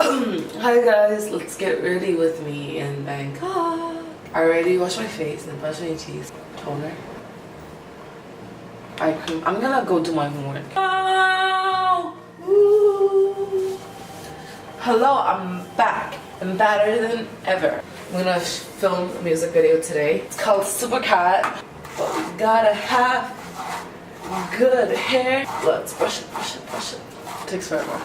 Hi guys, let's get ready with me in Bangkok. I already washed my face and brushed my teeth. Toner. Eye cream. I'm gonna go do my homework. Oh! Woo! Hello, I'm back and better than ever. I'm gonna film a music video today. It's called Super Cat. But we gotta have good hair. Let's brush it, brush it, brush it. Takes forever.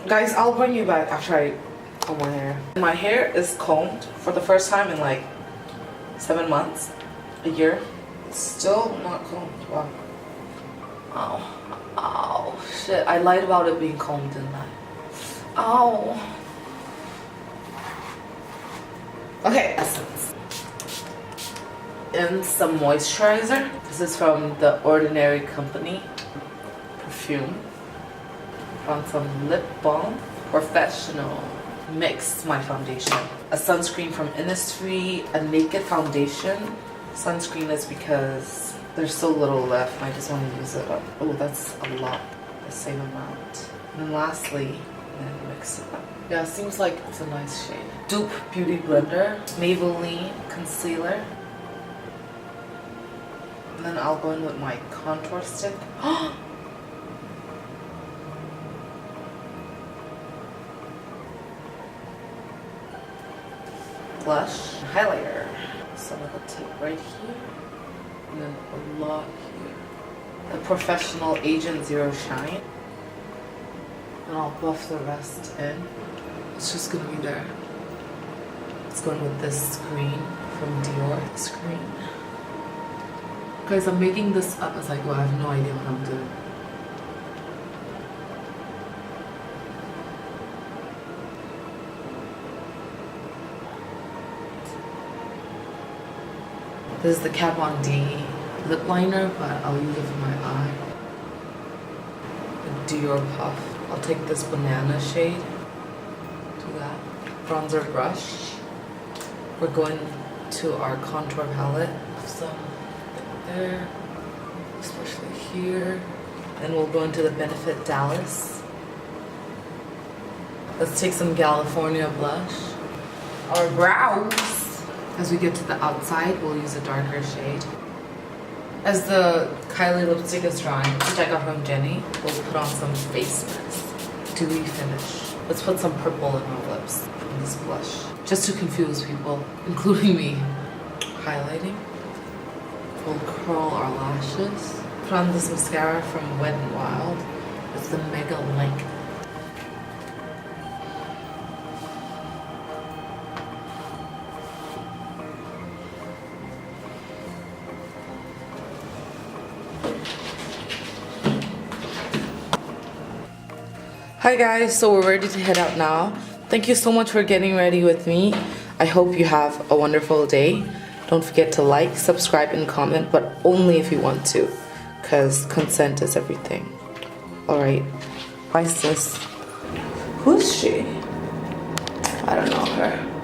Guys, I'll bring you back after I comb my hair. My hair is combed for the first time in like 7 months, a year. It's still not combed. Wow. Ow. Ow. Shit, I lied about it being combed, didn't I? Ow. Okay, essence. And some moisturizer. This is from the Ordinary Company perfume. On some lip balm. Professional. Mix my foundation. A sunscreen from Innisfree. A naked foundation. Sunscreen is because there's so little left and I just want to use it up. Oh, that's a lot. The same amount. And then lastly, then mix it up. Yeah, it seems like it's a nice shade. Dupe Beauty Blender. Maybelline Concealer. And then I'll go in with my contour stick. Blush, highlighter. Some of the tip right here, and then a lot here. The Professional Agent Zero Shine. And I'll buff the rest in. It's just gonna be there. It's going with this screen from Dior. Screen. Guys, I'm making this up as I go. I have no idea what I'm doing. This is the Kat Von D lip liner, but I'll use it for my eye. A Dior Puff. I'll take this banana shade. Do that. Bronzer brush. We're going to our contour palette. Some there, especially here. Then we'll go into the Benefit Dallas. Let's take some California blush. Our brows. As we get to the outside, we'll use a darker shade. As the Kylie lipstick is drying, which I got from Jenny, we'll put on some face mist. Dewy finish. Let's put some purple in our lips from this blush. Just to confuse people, including me. Highlighting. We'll curl our lashes. Put on this mascara from Wet n Wild. It's the Mega Length. Hi guys, so we're ready to head out now. Thank you so much for getting ready with me. I hope you have a wonderful day. Don't forget to like, subscribe, and comment, but only if you want to, because consent is everything. Alright, bye sis. Who is she? I don't know her.